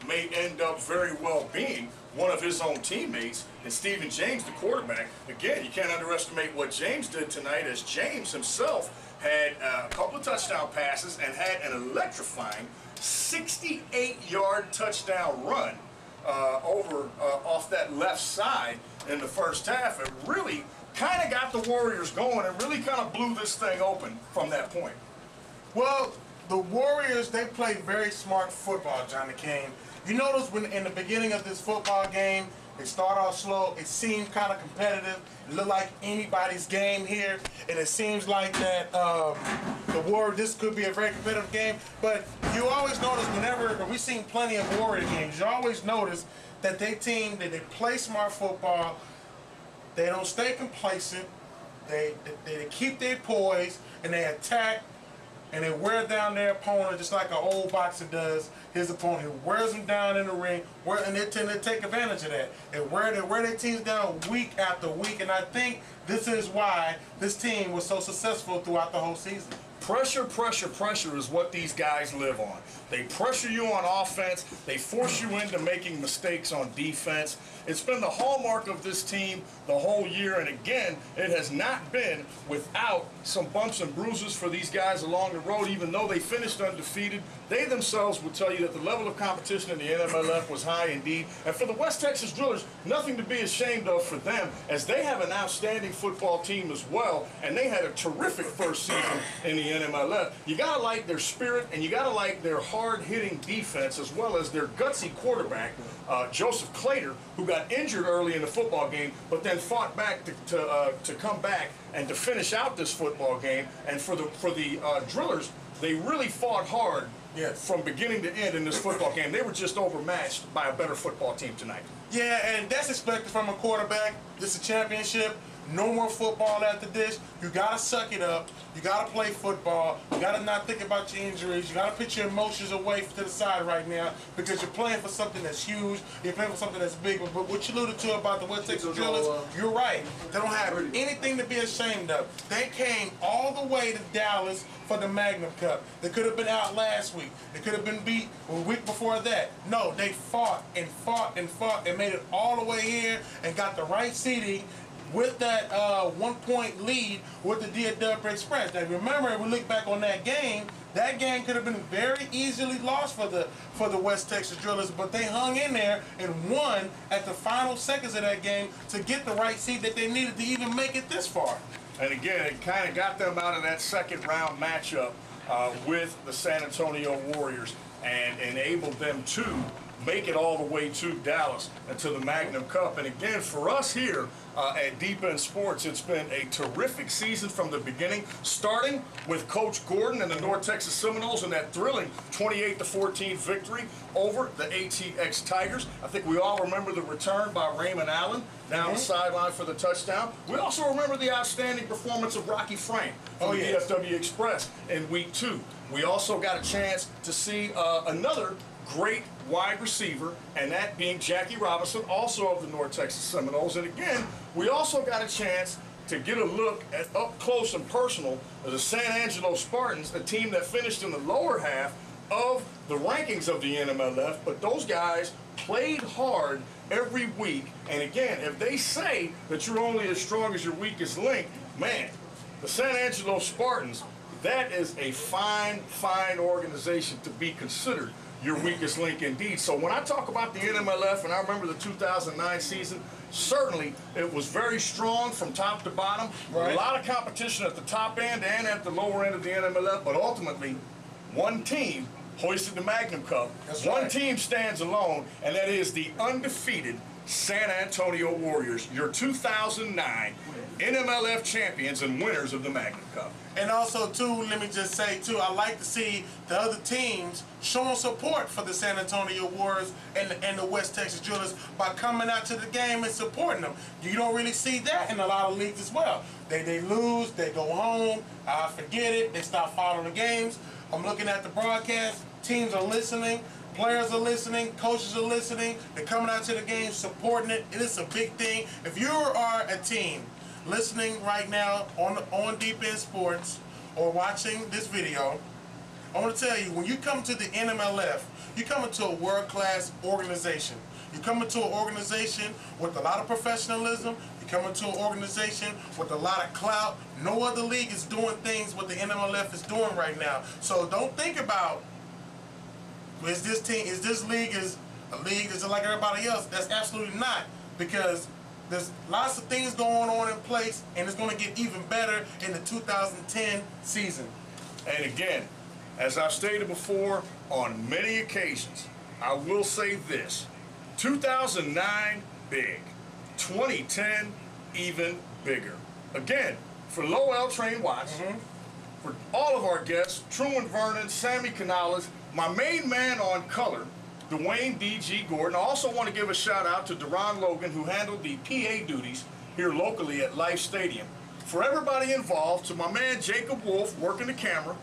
may end up very well being one of his own teammates, and Stephen James, the quarterback. Again, you can't underestimate what James did tonight, as James himself had a couple of touchdown passes and had an electrifying 68-yard touchdown run off that left side in the first half. It really kind of got the Warriors going and really kind of blew this thing open from that point. Well, the Warriors, they play very smart football, Johnny Kane. You notice when in the beginning of this football game, they start off slow. It seemed kind of competitive. It looked like anybody's game here, and it seems like that the Warriors, this could be a very competitive game. But you always notice whenever we've seen plenty of Warrior games, you always notice that they play smart football. They don't stay complacent. They keep their poise, and they attack. And they wear down their opponent just like an old boxer does his opponent. He wears them down in the ring, and they tend to take advantage of that. They wear their teams down week after week, and I think this is why this team was so successful throughout the whole season. Pressure, pressure, pressure is what these guys live on. They pressure you on offense. They force you into making mistakes on defense. It's been the hallmark of this team the whole year, and again, it has not been without some bumps and bruises for these guys along the road. Even though they finished undefeated, they themselves will tell you that the level of competition in the NMLF was high indeed. And for the West Texas Drillers, nothing to be ashamed of for them, as they have an outstanding football team as well, and they had a terrific first season in the NMLF. You gotta like their spirit, and you gotta like their hard-hitting defense, as well as their gutsy quarterback, Joseph Clater, who got injured early in the football game, but then fought back to come back and to finish out this football game. And for the Drillers, they really fought hard. Yes. From beginning to end in this football game. They were just overmatched by a better football team tonight. Yeah, and that's expected from a quarterback. This is a championship. No more football after this. You got to suck it up. You got to play football. You got to not think about your injuries. You got to put your emotions away to the side right now, because you're playing for something that's huge. You're playing for something that's big. But what you alluded to about the West Texas Drillers, you're right. They don't have anything to be ashamed of. They came all the way to Dallas for the Magnum Cup. They could have been out last week. They could have been beat a week before that. No, they fought and fought and fought and made it all the way here and got the right seeding with that 1-point lead with the DFW Express. Now remember, if we look back on that game could have been very easily lost for the West Texas Drillers, but they hung in there and won at the final seconds of that game to get the right seed that they needed to even make it this far. And again, it kind of got them out of that second round matchup with the San Antonio Warriors and enabled them to make it all the way to Dallas and to the Magnum Cup. And again, for us here at Deep End Sports, it's been a terrific season from the beginning, starting with Coach Gordon and the North Texas Seminoles and that thrilling 28-14 victory over the ATX Tigers. I think we all remember the return by Raymond Allen down the sideline for the touchdown. We also remember the outstanding performance of Rocky Frank from the DFW Express in Week 2. We also got a chance to see another great wide receiver, and that being Jackie Robinson, also of the North Texas Seminoles. And again, we also got a chance to get a look at up close and personal of the San Angelo Spartans, a team that finished in the lower half of the rankings of the NMLF, but those guys played hard every week. And again, if they say that you're only as strong as your weakest link, man, the San Angelo Spartans, that is a fine, fine organization to be considered your weakest link indeed. So when I talk about the NMLF, and I remember the 2009 season, certainly it was very strong from top to bottom. Right. A lot of competition at the top end and at the lower end of the NMLF, but ultimately one team hoisted the Magnum Cup. One team stands alone, and that is the undefeated San Antonio Warriors, your 2009 NMLF champions and winners of the Magnum Cup. And also, too, let me just say, too, I like to see the other teams showing support for the San Antonio Warriors and the West Texas Drillers by coming out to the game and supporting them. You don't really see that in a lot of leagues as well. They lose, they go home, forget it, they stop following the games. I'm looking at the broadcast, teams are listening, players are listening, coaches are listening, they're coming out to the game, supporting it. It is a big thing. If you are a team listening right now on Deep End Sports or watching this video, I want to tell you, when you come to the NMLF, you come into a world-class organization. You come into an organization with a lot of professionalism. You come into an organization with a lot of clout. No other league is doing things what the NMLF is doing right now. So don't think about, is this league is a league that's like everybody else? That's absolutely not, because there's lots of things going on in place, and it's going to get even better in the 2010 season. And again, as I've stated before on many occasions, I will say this: 2009, big. 2010, even bigger. Again, for Lowell Train Watts, for all of our guests, Truman Vernon, Sammy Canales, my main man on color, Dwayne D.G. Gordon. I also want to give a shout out to Deron Logan, who handled the PA duties here locally at Life Stadium. For everybody involved, to my man Jacob Wolf, working the camera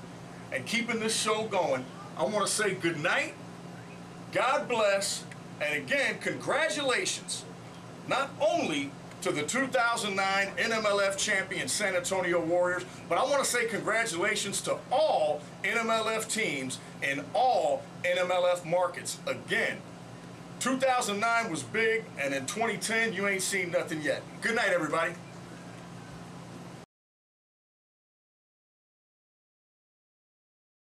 and keeping this show going, I want to say good night, God bless, and again, congratulations, not only to the 2009 NMLF champion San Antonio Warriors, but I want to say congratulations to all NMLF teams in all NMLF markets. Again, 2009 was big, and in 2010, you ain't seen nothing yet. Good night, everybody.